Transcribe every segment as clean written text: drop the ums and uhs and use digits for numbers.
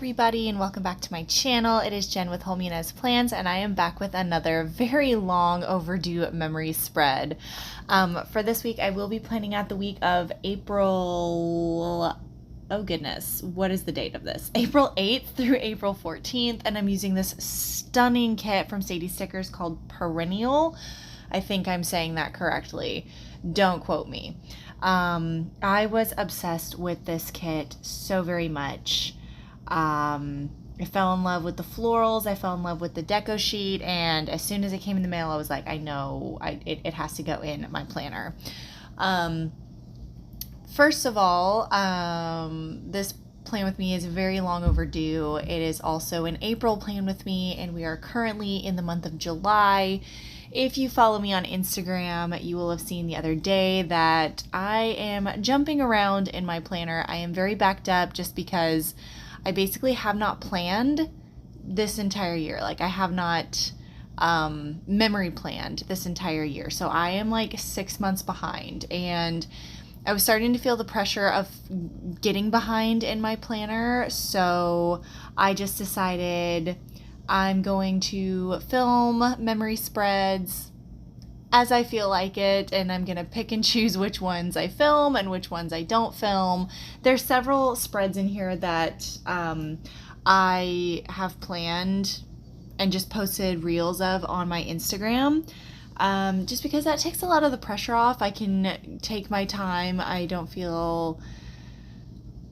everybody, and welcome back to my channel. It is Jen with Home As Plans, and I am back with another very long overdue memory spread. For this week, I will be planning out the week of April... Oh goodness, what is the date of this? April 8th through April 14th, and I'm using this stunning kit from Sadie Stickers called Perennial. I think I'm saying that correctly. Don't quote me. I was obsessed with this kit so very much. I fell in love with the florals, I fell in love with the deco sheet, and as soon as it came in the mail, I was like, I know, it has to go in my planner. First of all, this plan with me is very long overdue. It is also an April plan with me, and we are currently in the month of July. If you follow me on Instagram, you will have seen the other day that I am jumping around in my planner. I am very backed up just because I basically have not planned this entire year. Like, I have not memory planned this entire year. So I am like 6 months behind, and I was starting to feel the pressure of getting behind in my planner. So I just decided I'm going to film memory spreads as I feel like it, and I'm going to pick and choose which ones I film and which ones I don't film. There's several spreads in here that I have planned and just posted reels of on my Instagram, just because that takes a lot of the pressure off. I can take my time. I don't feel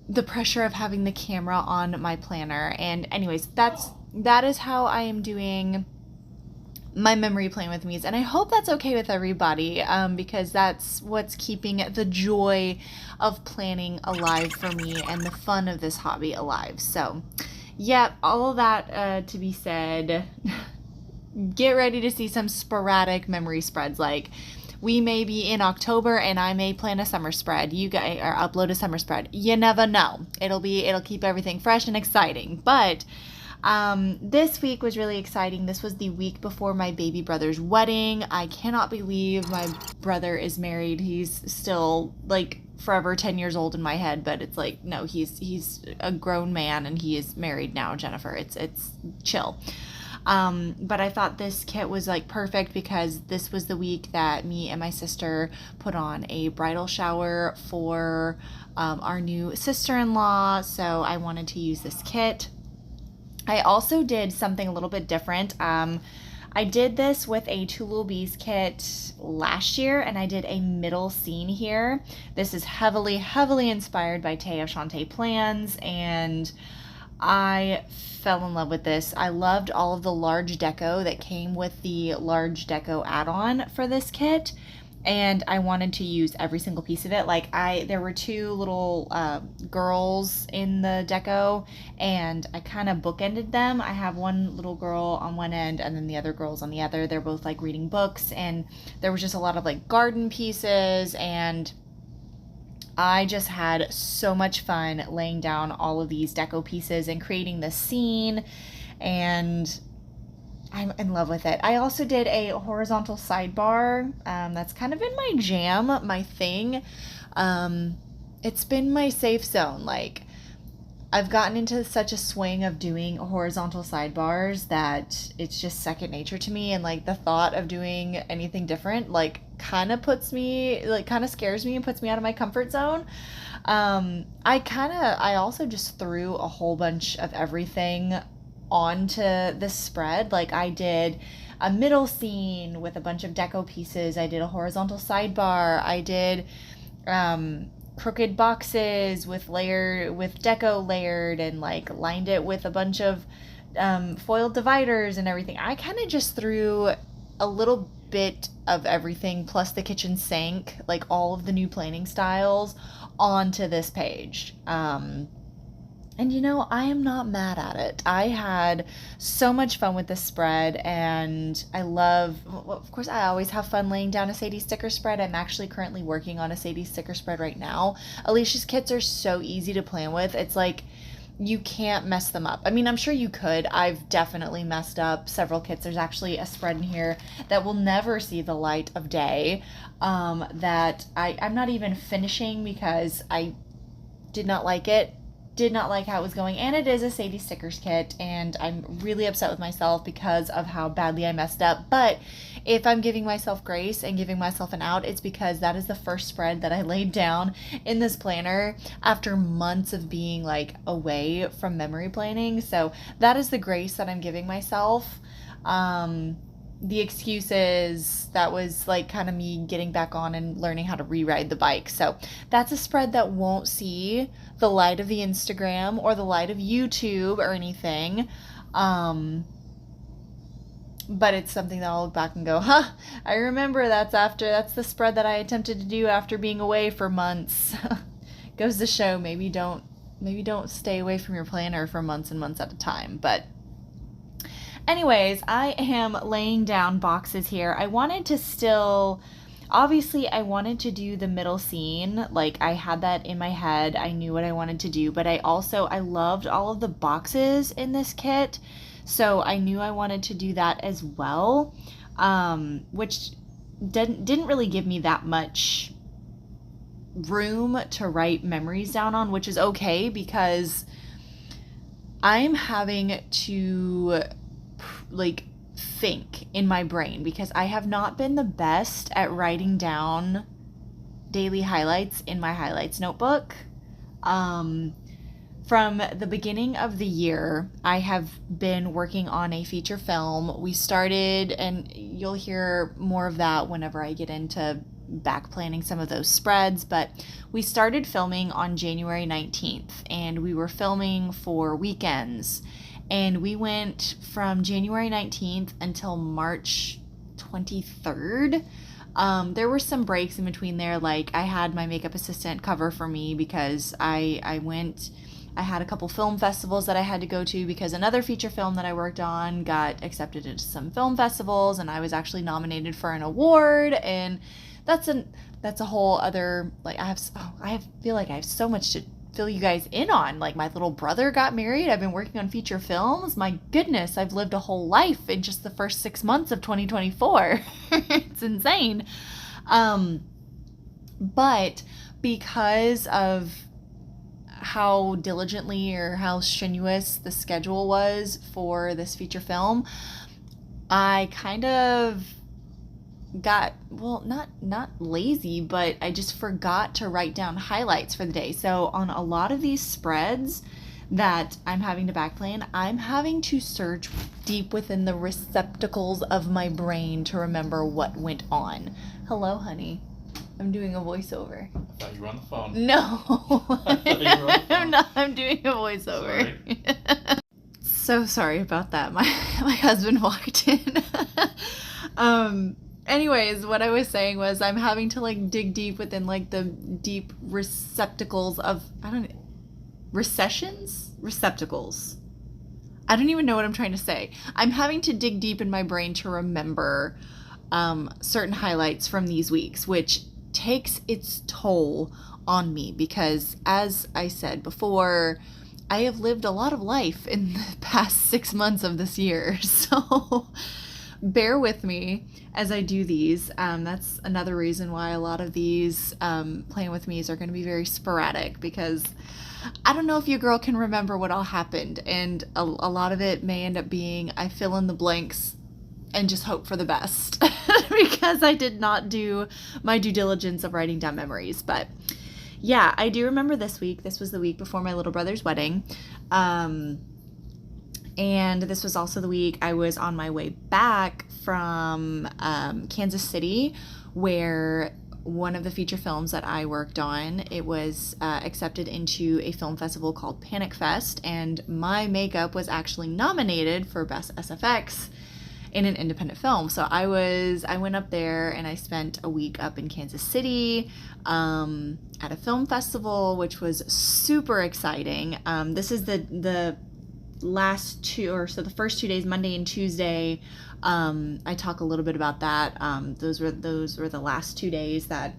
the pressure of having the camera on my planner. And anyways, that is how I am doing my memory plan with me, and I hope that's okay with everybody, because that's what's keeping the joy of planning alive for me and the fun of this hobby alive. So yeah, all of that to be said, get ready to see some sporadic memory spreads. Like, we may be in October and I may plan a summer spread, you guys, or upload a summer spread. You never know. It'll keep everything fresh and exciting. But this week was really exciting. This was the week before my baby brother's wedding. I cannot believe my brother is married. He's still like forever 10 years old in my head, but it's like, no, he's a grown man and he is married now, Jennifer. It's chill. But I thought this kit was like perfect because this was the week that me and my sister put on a bridal shower for our new sister-in-law. So I wanted to use this kit. I also did something a little bit different. I did this with a Two Little Bees kit last year, and I did a middle scene here. This is heavily inspired by Tay of Shantae Plans, and I fell in love with this. I loved all of the large deco that came with the large deco add-on for this kit, and I wanted to use every single piece of it. Like, there were two little girls in the deco, and I kind of bookended them. I have one little girl on one end and then the other girl's on the other. They're both like reading books, and there was just a lot of like garden pieces, and I just had so much fun laying down all of these deco pieces and creating this scene, and I'm in love with it. I also did a horizontal sidebar. That's kind of been my jam, my thing. It's been my safe zone. Like, I've gotten into such a swing of doing horizontal sidebars that it's just second nature to me, and like the thought of doing anything different like kind of scares me and puts me out of my comfort zone. I also just threw a whole bunch of everything onto this spread. Like, I did a middle scene with a bunch of deco pieces. I did a horizontal sidebar. I did crooked boxes with deco layered, and like lined it with a bunch of foiled dividers and everything. I kind of just threw a little bit of everything, plus the kitchen sink, like all of the new planning styles, onto this page. And you know, I am not mad at it. I had so much fun with this spread, and of course, I always have fun laying down a Sadie sticker spread. I'm actually currently working on a Sadie sticker spread right now. Alicia's kits are so easy to plan with. It's like, you can't mess them up. I mean, I'm sure you could. I've definitely messed up several kits. There's actually a spread in here that will never see the light of day, that I'm not even finishing because I did not like it did not like how it was going, and it is a Sadie Stickers kit, and I'm really upset with myself because of how badly I messed up. But if I'm giving myself grace and giving myself an out, it's because that is the first spread that I laid down in this planner after months of being like away from memory planning. So that is the grace that I'm giving myself. The excuses, that was like kind of me getting back on and learning how to re-ride the bike. So that's a spread that won't see the light of the Instagram or the light of YouTube or anything. But it's something that I'll look back and go, I remember that's the spread that I attempted to do after being away for months. Goes to show, maybe don't stay away from your planner for months and months at a time. But anyways, I am laying down boxes here. I wanted to do the middle scene. Like, I had that in my head. I knew what I wanted to do, but I loved all of the boxes in this kit. So I knew I wanted to do that as well, which didn't really give me that much room to write memories down on, which is okay because I'm having to like think in my brain because I have not been the best at writing down daily highlights in my highlights notebook. From the beginning of the year, I have been working on a feature film. We started, and you'll hear more of that whenever I get into back planning some of those spreads, but we started filming on January 19th, and we were filming for weekends. And we went from January 19th until March 23rd. There were some breaks in between there. Like, I had my makeup assistant cover for me because I had a couple film festivals that I had to go to because another feature film that I worked on got accepted into some film festivals, and I was actually nominated for an award. And that's a whole other, like, I feel like I have so much to fill you guys in on. Like, my little brother got married. I've been working on feature films. My goodness, I've lived a whole life in just the first 6 months of 2024. It's insane. But because of how diligently or how strenuous the schedule was for this feature film, I kind of got, well, not lazy, but I just forgot to write down highlights for the day. So on a lot of these spreads that I'm having to backplan, I'm having to search deep within the receptacles of my brain to remember what went on. Hello, honey. I'm doing a voiceover. I thought you were on the phone. No. I thought you were on the phone. I'm not. I'm doing a voiceover. Sorry. So sorry about that. My husband walked in. Anyways, what I was saying was I'm having to like dig deep within like the deep receptacles of, receptacles. I don't even know what I'm trying to say. I'm having to dig deep in my brain to remember certain highlights from these weeks, which takes its toll on me because, as I said before, I have lived a lot of life in the past 6 months of this year. So bear with me as I do these. That's another reason why a lot of these playing with me's are going to be very sporadic, because I don't know if you girl can remember what all happened, and a lot of it may end up being I fill in the blanks and just hope for the best because I did not do my due diligence of writing down memories. But yeah, I do remember this week. This was the week before my little brother's wedding. And this was also the week I was on my way back from Kansas City, where one of the feature films that I worked on, it was accepted into a film festival called Panic Fest, and my makeup was actually nominated for Best SFX in an independent film. So I went up there and I spent a week up in Kansas City at a film festival, which was super exciting. This is the last two, or so the first 2 days, Monday and Tuesday. I talk a little bit about that. Those were the last 2 days that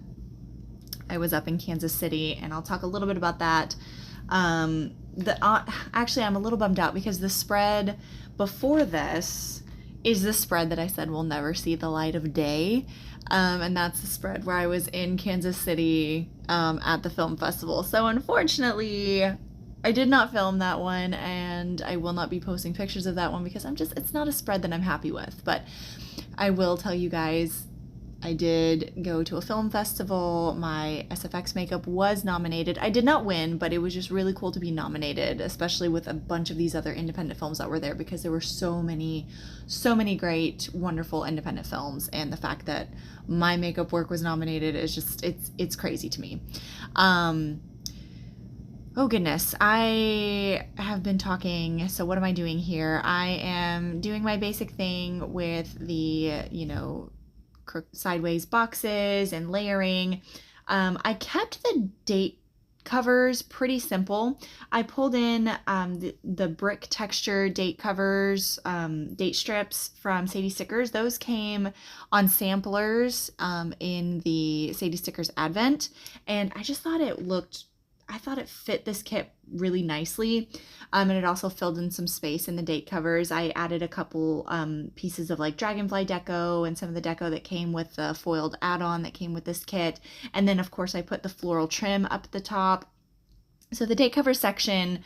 I was up in Kansas City, and I'll talk a little bit about that. Actually, I'm a little bummed out because the spread before this is the spread that I said will never see the light of day. And that's the spread where I was in Kansas City at the film festival. So unfortunately, I did not film that one, and I will not be posting pictures of that one because it's not a spread that I'm happy with. But I will tell you guys, I did go to a film festival. My SFX makeup was nominated. I did not win, but it was just really cool to be nominated, especially with a bunch of these other independent films that were there, because there were so many great, wonderful independent films. And the fact that my makeup work was nominated is just, it's crazy to me. Oh goodness, I have been talking, so what am I doing here? I am doing my basic thing with the, sideways boxes and layering. I kept the date covers pretty simple. I pulled in the brick texture date covers, date strips from Sadie Stickers. Those came on samplers in the Sadie Stickers Advent, and I just thought I thought it fit this kit really nicely. And it also filled in some space in the date covers. I added a couple pieces of like dragonfly deco and some of the deco that came with the foiled add-on that came with this kit. And then of course I put the floral trim up at the top. So the date cover section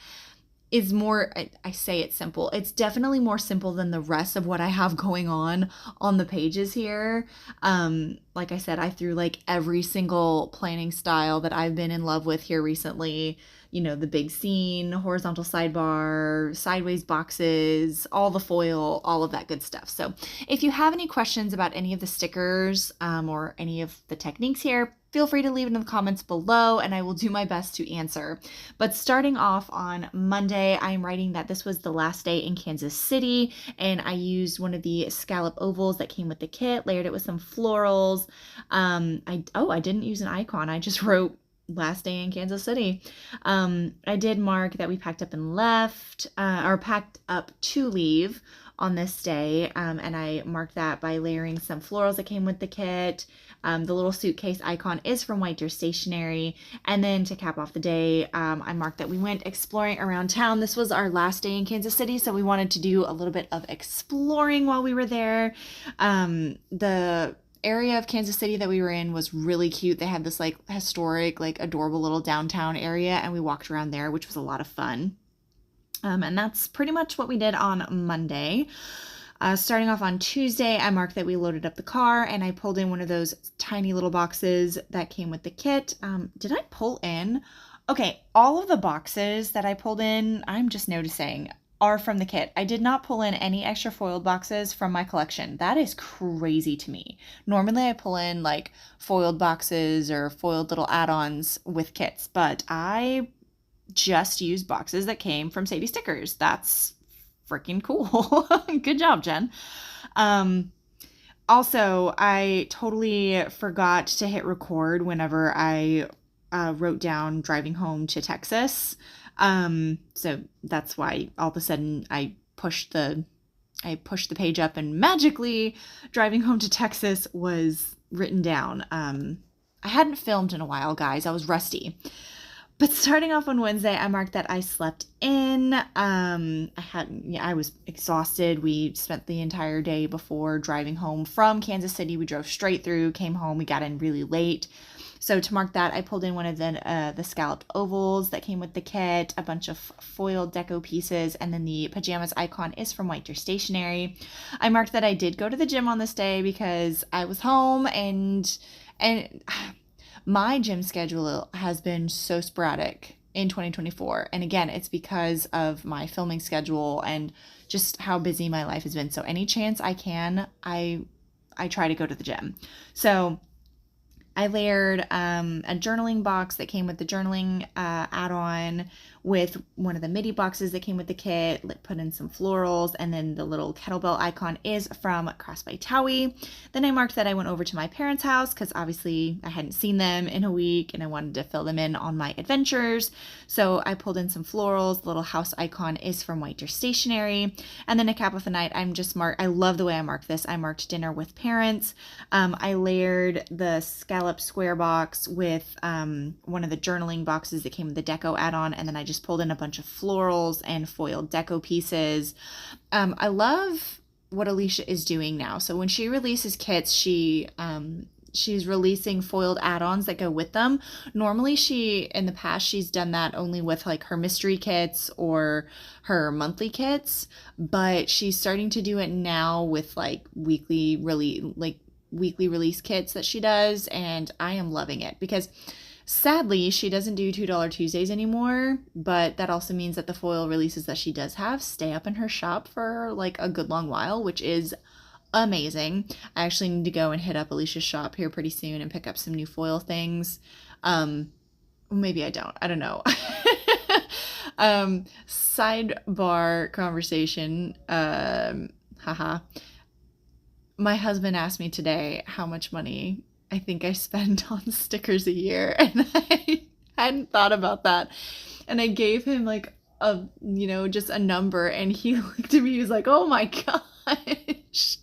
is more, I say it's simple. It's definitely more simple than the rest of what I have going on the pages here. Like I said, I threw like every single planning style that I've been in love with here recently. The big scene, horizontal sidebar, sideways boxes, all the foil, all of that good stuff. So if you have any questions about any of the stickers or any of the techniques here, feel free to leave it in the comments below and I will do my best to answer. But starting off on Monday, I'm writing that this was the last day in Kansas City, and I used one of the scallop ovals that came with the kit, layered it with some florals. I didn't use an icon. I just wrote last day in Kansas City. I did mark that we packed up and left, or packed up to leave on this day, and I marked that by layering some florals that came with the kit. The little suitcase icon is from White Deer Stationery. And then to cap off the day, I marked that we went exploring around town. This was our last day in Kansas City, so we wanted to do a little bit of exploring while we were there. The area of Kansas City that we were in was really cute. They had this like historic, like adorable little downtown area, and we walked around there, which was a lot of fun. And that's pretty much what we did on Monday. Starting off on Tuesday, I marked that we loaded up the car, and I pulled in one of those tiny little boxes that came with the kit. Did I pull in? Okay, all of the boxes that I pulled in, I'm just noticing, are from the kit. I did not pull in any extra foiled boxes from my collection. That is crazy to me. Normally I pull in like foiled boxes or foiled little add-ons with kits, but I just used boxes that came from Sadie Stickers. That's freaking cool. Good job, Jen. Also, I totally forgot to hit record whenever I wrote down driving home to Texas. So that's why all of a sudden I pushed the page up and magically driving home to Texas was written down. I hadn't filmed in a while, guys. I was rusty. But starting off on Wednesday, I marked that I slept in. I was exhausted. We spent the entire day before driving home from Kansas City. We drove straight through, came home. We got in really late. So to mark that, I pulled in one of the scalloped ovals that came with the kit, a bunch of foiled deco pieces, and then the pajamas icon is from White Deer Stationery. I marked that I did go to the gym on this day because I was home, and my gym schedule has been so sporadic in 2024. And again, it's because of my filming schedule and just how busy my life has been. So any chance I can, I try to go to the gym. So I layered a journaling box that came with the journaling add-on with one of the midi boxes that came with the kit, put in some florals, and then the little kettlebell icon is from Crafts by Towie. Then I marked that I went over to my parents' house because obviously I hadn't seen them in a week and I wanted to fill them in on my adventures. So I pulled in some florals. The little house icon is from White Deer Stationery. And then to cap off the night, I love the way I marked this. I marked dinner with parents. I layered the scallop square box with one of the journaling boxes that came with the deco add-on, and then I just pulled in a bunch of florals and foiled deco pieces. I love what Alicia is doing now. So when she releases kits, she she's releasing foiled add-ons that go with them. Normally in the past, she's done that only with like her mystery kits or her monthly kits, but she's starting to do it now with like weekly release kits that she does, and I am loving it because sadly she doesn't do $2 Tuesdays anymore, but that also means that the foil releases that she does have stay up in her shop for like a good long while, which is amazing. I actually need to go and hit up Alicia's shop here pretty soon and pick up some new foil things. Maybe I don't know. Sidebar conversation. Haha. My husband asked me today how much money I think I spend on stickers a year, and I hadn't thought about that. And I gave him like just a number, and he looked at me, he was like, oh my gosh.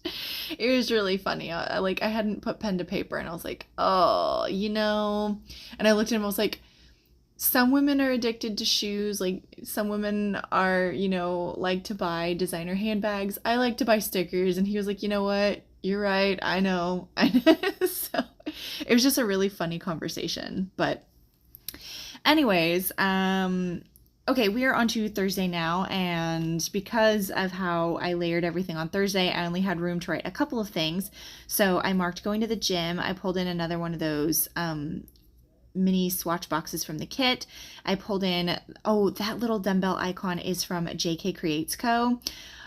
It was really funny. I hadn't put pen to paper, and I was like, oh, and I looked at him, I was like, some women are addicted to shoes. Like some women are, like to buy designer handbags. I like to buy stickers. And he was like, you know what? You're right. I know. So it was just a really funny conversation. But anyways, okay, we are on to Thursday now, and because of how I layered everything on Thursday, I only had room to write a couple of things. So I marked going to the gym. I pulled in another one of those mini swatch boxes from the kit. I pulled in, that little dumbbell icon is from JKCreatesco.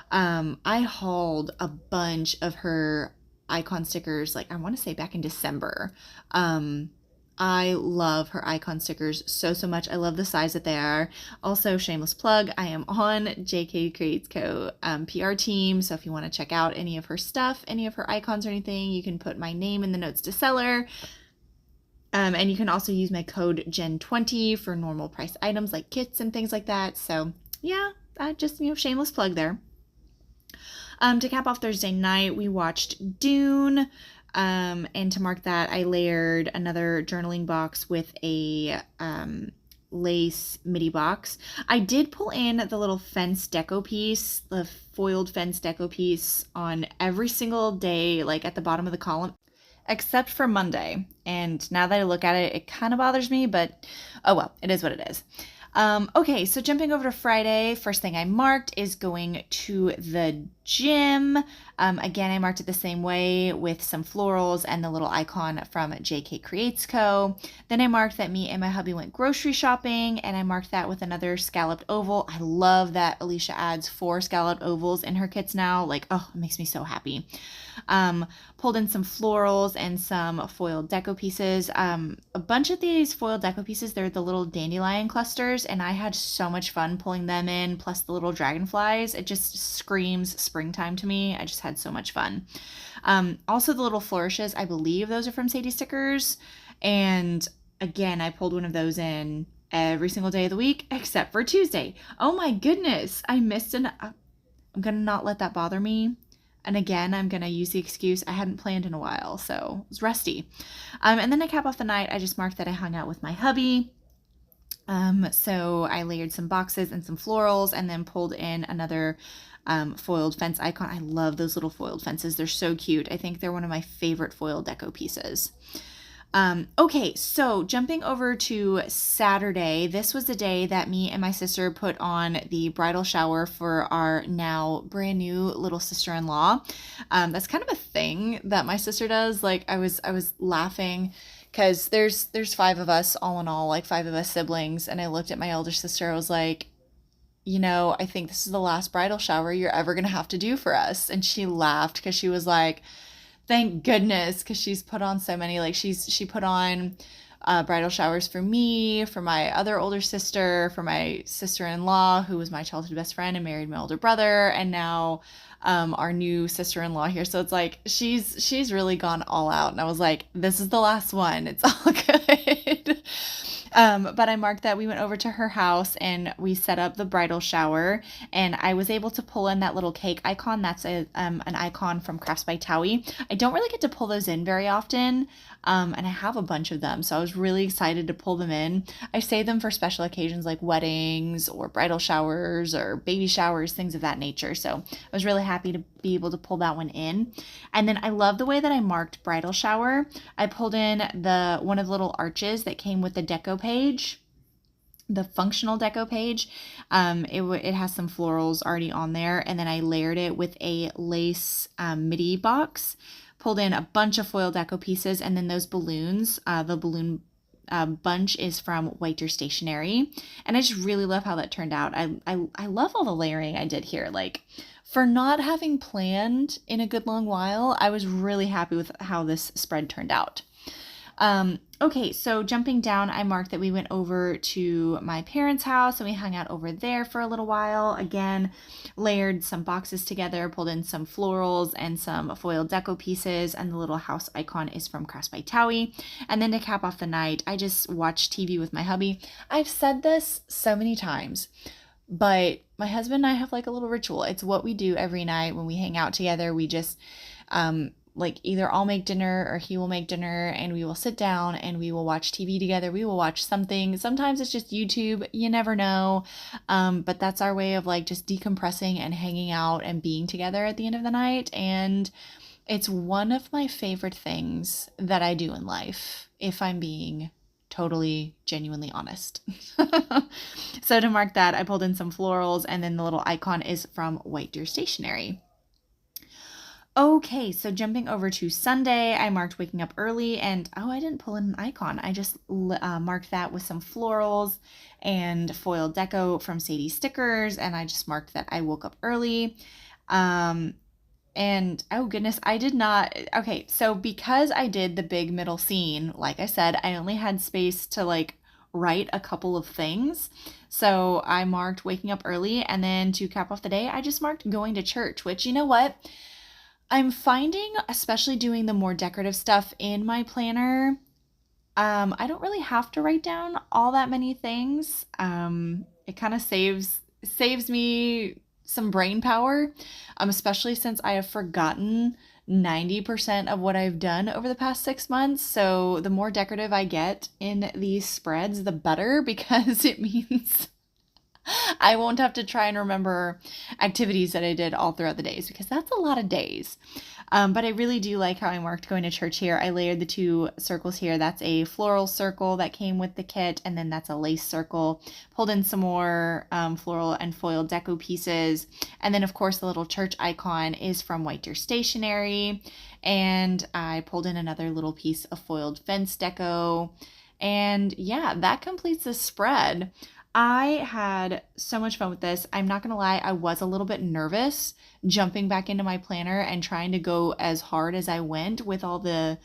I hauled a bunch of her icon stickers, like I want to say back in December. I love her icon stickers so much. I love the size that they are. Also, shameless plug, I am on JKCreatesco PR team, so if you want to check out any of her stuff, any of her icons or anything, you can put my name in the notes to seller. And you can also use my code GEN20 for normal price items like kits and things like that. So yeah, just, shameless plug there. To cap off Thursday night, we watched Dune. And to mark that, I layered another journaling box with a lace midi box. I did pull in the little fence deco piece, the foiled fence deco piece on every single day, like at the bottom of the column, except for Monday. And now that I look at it, it kind of bothers me, but oh well, it is what it is. Okay, so jumping over to Friday, first thing I marked is going to the gym. Again, I marked it the same way with some florals and the little icon from JKCreatesco. Then I marked that me and my hubby went grocery shopping, and I marked that with another scalloped oval. I love that Alicia adds 4 scalloped ovals in her kits now. Like, oh, it makes me so happy. Pulled in some florals and some foiled deco pieces. A bunch of these foiled deco pieces, they're the little dandelion clusters, and I had so much fun pulling them in, plus the little dragonflies. It just screams springtime to me. I just had so much fun. Also the little flourishes, I believe those are from Sadie Stickers. And again, I pulled one of those in every single day of the week except for Tuesday. Oh my goodness, I missed I'm gonna not let that bother me. And again, I'm gonna use the excuse I hadn't planned in a while, so it was rusty. And then to cap off the night, I just marked that I hung out with my hubby. So I layered some boxes and some florals, and then pulled in another foiled fence icon. I love those little foiled fences. They're so cute. I think they're one of my favorite foiled deco pieces. Okay, so jumping over to Saturday, this was the day that me and my sister put on the bridal shower for our now brand new little sister-in-law. That's kind of a thing that my sister does. Like I was laughing because there's 5 of us all in all, like 5 of us siblings. And I looked at my elder sister. I was like, I think this is the last bridal shower you're ever going to have to do for us. And she laughed because she was like, thank goodness, because she's put on so many, like she put on bridal showers for me, for my other older sister, for my sister-in-law, who was my childhood best friend and married my older brother, and now our new sister-in-law here. So it's like she's really gone all out. And I was like, this is the last one. It's all good. But I marked that we went over to her house and we set up the bridal shower, and I was able to pull in that little cake icon. That's an icon from Crafts by Towie. I don't really get to pull those in very often, and I have a bunch of them, so I was really excited to pull them in. I save them for special occasions like weddings or bridal showers or baby showers, things of that nature. So I was really happy to be able to pull that one in. And then I love the way that I marked bridal shower. I pulled in one of the little arches that came with the deco page, the functional deco page. It has some florals already on there, and then I layered it with a lace midi box, pulled in a bunch of foil deco pieces, and then those balloons, the balloon bunch is from Whiter Stationery, and I just really love how that turned out. I love all the layering I did here. Like, for not having planned in a good long while, I was really happy with how this spread turned out. Okay, so jumping down, I marked that we went over to my parents' house and we hung out over there for a little while. Again, layered some boxes together, pulled in some florals and some foil deco pieces, and the little house icon is from Crafts by Towie. And then to cap off the night, I just watched TV with my hubby. I've said this so many times, but my husband and I have like a little ritual. It's what we do every night when we hang out together. We just, like, either I'll make dinner or he will make dinner, and we will sit down and we will watch TV together. We will watch something. Sometimes it's just YouTube. You never know. But that's our way of like just decompressing and hanging out and being together at the end of the night. And it's one of my favorite things that I do in life, if I'm being totally genuinely honest. So to mark that, I pulled in some florals, and then the little icon is from Whiter Stationery. Okay, so jumping over to Sunday, I marked waking up early, and I didn't pull in an icon. I just marked that with some florals and foil deco from Sadie Stickers, and I just marked that I woke up early. And oh goodness, I did not. Okay, so because I did the big middle scene, like I said, I only had space to like write a couple of things. So I marked waking up early, and then to cap off the day, I just marked going to church, which, you know what? I'm finding, especially doing the more decorative stuff in my planner, I don't really have to write down all that many things. It kind of saves me some brain power, especially since I have forgotten 90% of what I've done over the past 6 months. So the more decorative I get in these spreads, the better, because it means I won't have to try and remember activities that I did all throughout the days, because that's a lot of days. But I really do like how I marked going to church here. I layered the two circles here. That's a floral circle that came with the kit, and then that's a lace circle. Pulled in some more floral and foil deco pieces. And then, of course, the little church icon is from Whiter Stationery. And I pulled in another little piece of foiled fence deco. And yeah, that completes the spread. I had so much fun with this. I'm not going to lie, I was a little bit nervous jumping back into my planner and trying to go as hard as I went with all the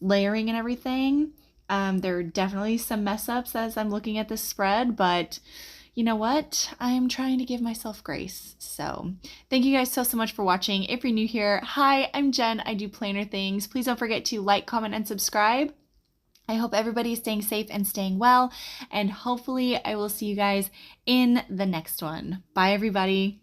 layering and everything. There are definitely some mess ups as I'm looking at this spread, but you know what? I'm trying to give myself grace. So thank you guys so much for watching. If you're new here, hi, I'm Jen. I do planner things. Please don't forget to like, comment, and subscribe. I hope everybody is staying safe and staying well, and hopefully I will see you guys in the next one. Bye, everybody.